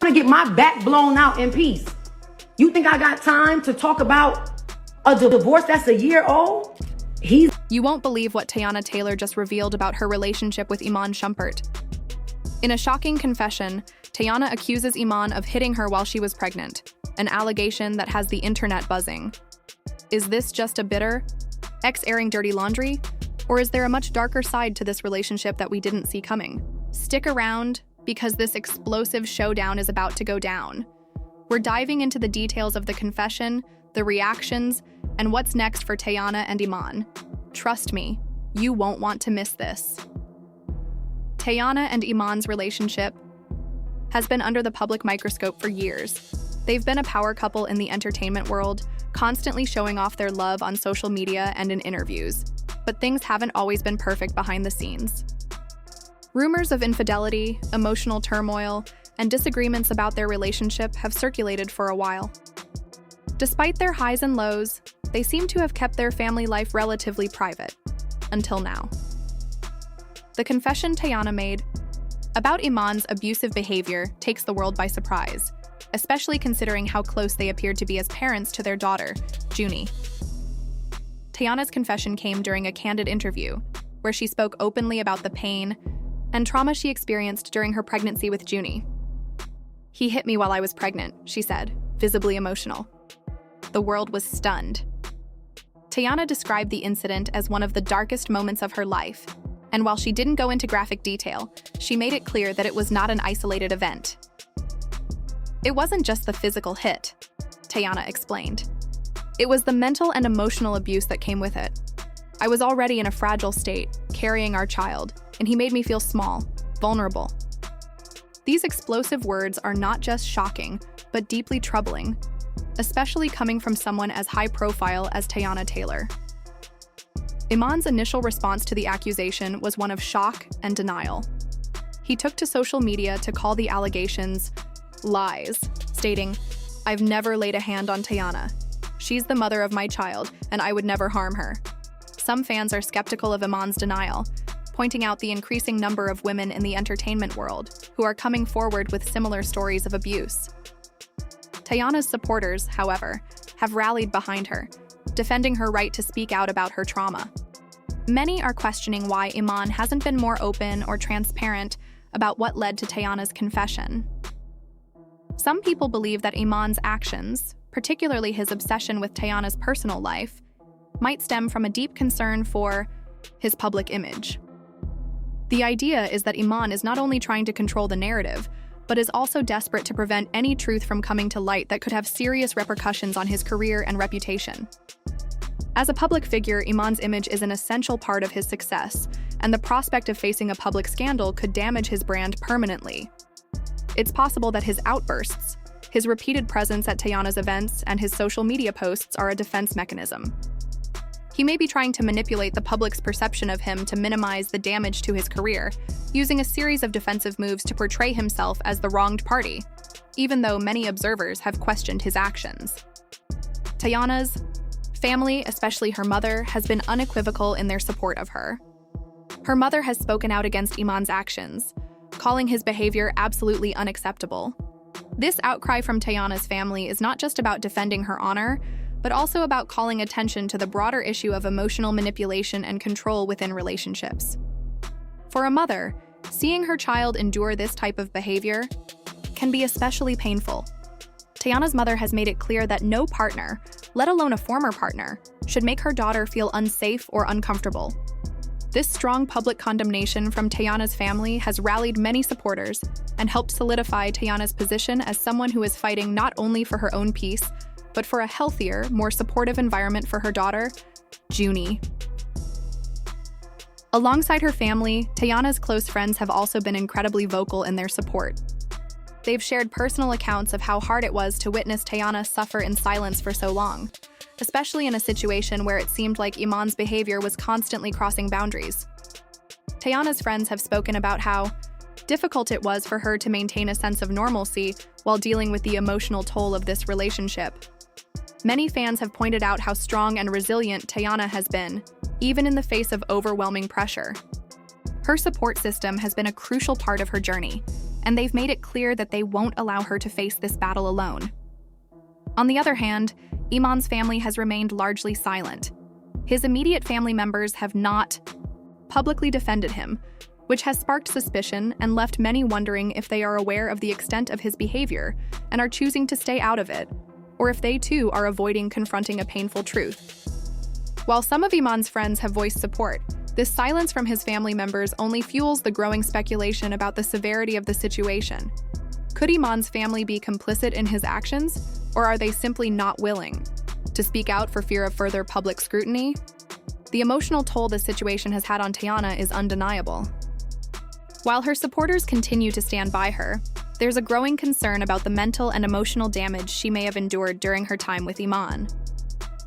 to get my back blown out in peace. You think I got time to talk about a divorce that's a year old? You won't believe what Teyana Taylor just revealed about her relationship with Iman Shumpert. In a shocking confession, Teyana accuses Iman of hitting her while she was pregnant, an allegation that has the internet buzzing. Is this just a bitter ex airing dirty laundry? Or is there a much darker side to this relationship that we didn't see coming? Stick around, because this explosive showdown is about to go down. We're diving into the details of the confession, the reactions, and what's next for Teyana and Iman. Trust me, you won't want to miss this. Teyana and Iman's relationship has been under the public microscope for years. They've been a power couple in the entertainment world, constantly showing off their love on social media and in interviews. But things haven't always been perfect behind the scenes. Rumors of infidelity, emotional turmoil, and disagreements about their relationship have circulated for a while. Despite their highs and lows, they seem to have kept their family life relatively private, until now. The confession Teyana made about Iman's abusive behavior takes the world by surprise, especially considering how close they appeared to be as parents to their daughter, Junie. Teyana's confession came during a candid interview, where she spoke openly about the pain and trauma she experienced during her pregnancy with Junie. "He hit me while I was pregnant," she said, visibly emotional. The world was stunned. Teyana described the incident as one of the darkest moments of her life, and while she didn't go into graphic detail, she made it clear that it was not an isolated event. "It wasn't just the physical hit," Teyana explained. "It was the mental and emotional abuse that came with it. I was already in a fragile state, carrying our child, and he made me feel small, vulnerable." These explosive words are not just shocking, but deeply troubling, especially coming from someone as high-profile as Teyana Taylor. Iman's initial response to the accusation was one of shock and denial. He took to social media to call the allegations lies, stating, "I've never laid a hand on Teyana. She's the mother of my child, and I would never harm her." Some fans are skeptical of Iman's denial, pointing out the increasing number of women in the entertainment world who are coming forward with similar stories of abuse. Teyana's supporters, however, have rallied behind her, defending her right to speak out about her trauma. Many are questioning why Iman hasn't been more open or transparent about what led to Teyana's confession. Some people believe that Iman's actions, particularly his obsession with Teyana's personal life, might stem from a deep concern for his public image. The idea is that Iman is not only trying to control the narrative, but is also desperate to prevent any truth from coming to light that could have serious repercussions on his career and reputation. As a public figure, Iman's image is an essential part of his success, and the prospect of facing a public scandal could damage his brand permanently. It's possible that his outbursts, his repeated presence at Teyana's events, and his social media posts are a defense mechanism. He may be trying to manipulate the public's perception of him to minimize the damage to his career, using a series of defensive moves to portray himself as the wronged party, even though many observers have questioned his actions. Teyana's family, especially her mother, has been unequivocal in their support of her. Her mother has spoken out against Iman's actions, calling his behavior absolutely unacceptable. This outcry from Teyana's family is not just about defending her honor, but also about calling attention to the broader issue of emotional manipulation and control within relationships. For a mother, seeing her child endure this type of behavior can be especially painful. Teyana's mother has made it clear that no partner, let alone a former partner, should make her daughter feel unsafe or uncomfortable. This strong public condemnation from Teyana's family has rallied many supporters and helped solidify Teyana's position as someone who is fighting not only for her own peace, but for a healthier, more supportive environment for her daughter, Junie. Alongside her family, Teyana's close friends have also been incredibly vocal in their support. They've shared personal accounts of how hard it was to witness Teyana suffer in silence for so long, especially in a situation where it seemed like Iman's behavior was constantly crossing boundaries. Teyana's friends have spoken about how difficult it was for her to maintain a sense of normalcy while dealing with the emotional toll of this relationship. Many fans have pointed out how strong and resilient Teyana has been, even in the face of overwhelming pressure. Her support system has been a crucial part of her journey, and they've made it clear that they won't allow her to face this battle alone. On the other hand, Iman's family has remained largely silent. His immediate family members have not publicly defended him, which has sparked suspicion and left many wondering if they are aware of the extent of his behavior and are choosing to stay out of it, or if they too are avoiding confronting a painful truth. While some of Iman's friends have voiced support, this silence from his family members only fuels the growing speculation about the severity of the situation. Could Iman's family be complicit in his actions, or are they simply not willing to speak out for fear of further public scrutiny? The emotional toll this situation has had on Teyana is undeniable. While her supporters continue to stand by her, there's a growing concern about the mental and emotional damage she may have endured during her time with Iman.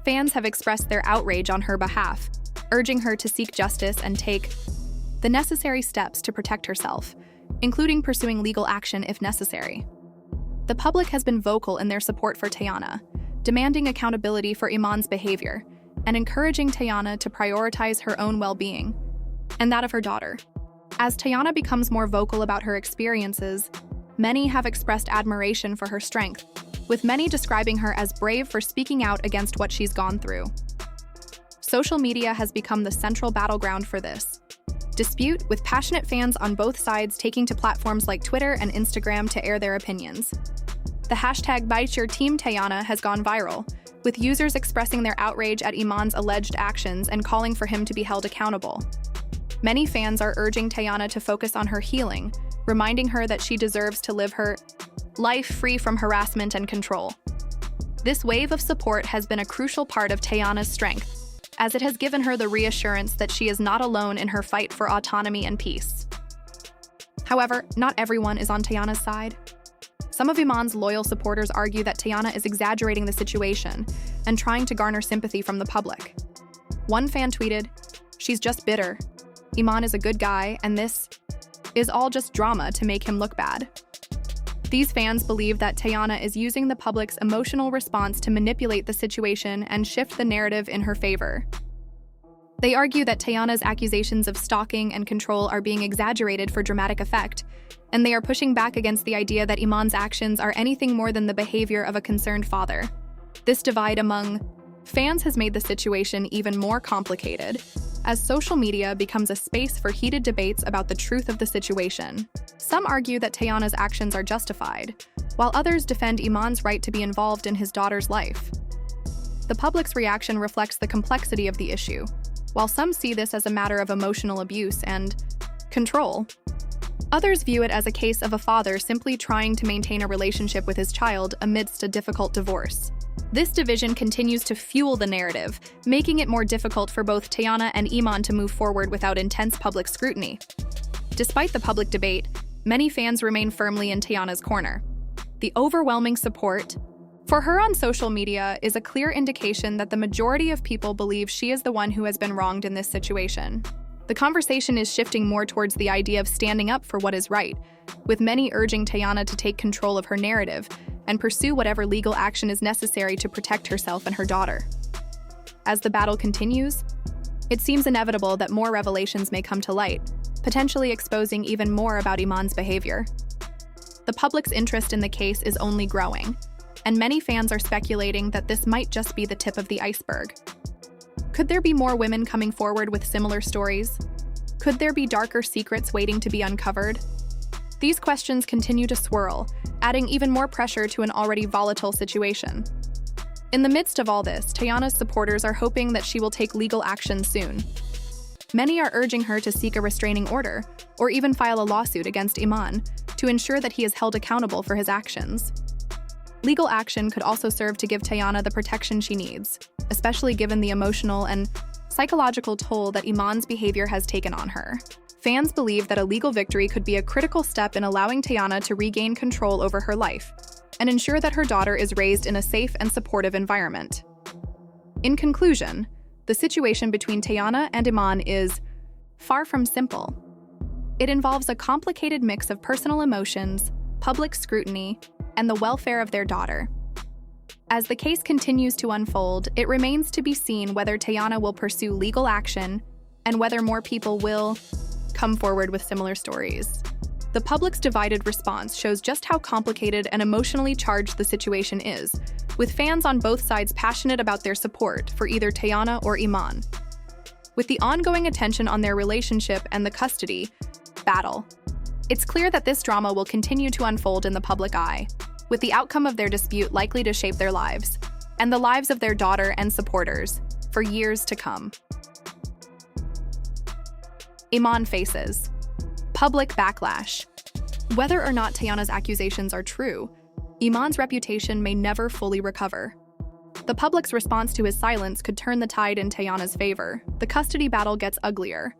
Fans have expressed their outrage on her behalf, urging her to seek justice and take the necessary steps to protect herself, including pursuing legal action if necessary. The public has been vocal in their support for Teyana, demanding accountability for Iman's behavior and encouraging Teyana to prioritize her own well-being and that of her daughter. As Teyana becomes more vocal about her experiences, many have expressed admiration for her strength, with many describing her as brave for speaking out against what she's gone through. Social media has become the central battleground for this dispute, with passionate fans on both sides taking to platforms like Twitter and Instagram to air their opinions. The hashtag #BiteYourTeamTeyana has gone viral, with users expressing their outrage at Iman's alleged actions and calling for him to be held accountable. Many fans are urging Teyana to focus on her healing, reminding her that she deserves to live her life free from harassment and control. This wave of support has been a crucial part of Teyana's strength, as it has given her the reassurance that she is not alone in her fight for autonomy and peace. However, not everyone is on Teyana's side. Some of Iman's loyal supporters argue that Teyana is exaggerating the situation and trying to garner sympathy from the public. One fan tweeted, "She's just bitter. Iman is a good guy, and this is all just drama to make him look bad." These fans believe that Teyana is using the public's emotional response to manipulate the situation and shift the narrative in her favor. They argue that Teyana's accusations of stalking and control are being exaggerated for dramatic effect, and they are pushing back against the idea that Iman's actions are anything more than the behavior of a concerned father. This divide among fans has made the situation even more complicated, as social media becomes a space for heated debates about the truth of the situation. Some argue that Teyana's actions are justified, while others defend Iman's right to be involved in his daughter's life. The public's reaction reflects the complexity of the issue. While some see this as a matter of emotional abuse and control, others view it as a case of a father simply trying to maintain a relationship with his child amidst a difficult divorce. This division continues to fuel the narrative, making it more difficult for both Teyana and Iman to move forward without intense public scrutiny. Despite the public debate, many fans remain firmly in Teyana's corner. The overwhelming support for her on social media is a clear indication that the majority of people believe she is the one who has been wronged in this situation. The conversation is shifting more towards the idea of standing up for what is right, with many urging Teyana to take control of her narrative and pursue whatever legal action is necessary to protect herself and her daughter. As the battle continues, it seems inevitable that more revelations may come to light, potentially exposing even more about Iman's behavior. The public's interest in the case is only growing, and many fans are speculating that this might just be the tip of the iceberg. Could there be more women coming forward with similar stories? Could there be darker secrets waiting to be uncovered? These questions continue to swirl, adding even more pressure to an already volatile situation. In the midst of all this, Teyana's supporters are hoping that she will take legal action soon. Many are urging her to seek a restraining order, or even file a lawsuit against Iman, to ensure that he is held accountable for his actions. Legal action could also serve to give Teyana the protection she needs, especially given the emotional and psychological toll that Iman's behavior has taken on her. Fans believe that a legal victory could be a critical step in allowing Teyana to regain control over her life and ensure that her daughter is raised in a safe and supportive environment. In conclusion, the situation between Teyana and Iman is far from simple. It involves a complicated mix of personal emotions, public scrutiny, and the welfare of their daughter. As the case continues to unfold, it remains to be seen whether Teyana will pursue legal action and whether more people will come forward with similar stories. The public's divided response shows just how complicated and emotionally charged the situation is, with fans on both sides passionate about their support for either Teyana or Iman. With the ongoing attention on their relationship and the custody battle, it's clear that this drama will continue to unfold in the public eye, with the outcome of their dispute likely to shape their lives, and the lives of their daughter and supporters, for years to come. Iman faces public backlash. Whether or not Teyana's accusations are true, Iman's reputation may never fully recover. The public's response to his silence could turn the tide in Teyana's favor. The custody battle gets uglier.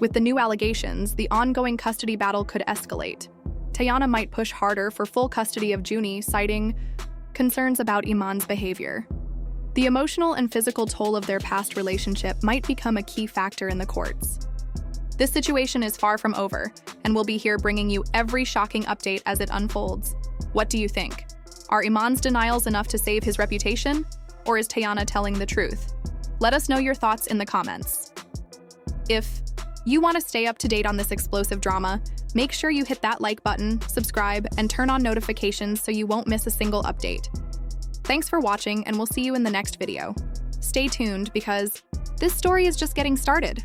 With the new allegations, the ongoing custody battle could escalate. Teyana might push harder for full custody of Junie, citing concerns about Iman's behavior. The emotional and physical toll of their past relationship might become a key factor in the courts. This situation is far from over, and we'll be here bringing you every shocking update as it unfolds. What do you think? Are Iman's denials enough to save his reputation? Or is Teyana telling the truth? Let us know your thoughts in the comments. If you want to stay up to date on this explosive drama, make sure you hit that like button, subscribe, and turn on notifications so you won't miss a single update. Thanks for watching, and we'll see you in the next video. Stay tuned because this story is just getting started.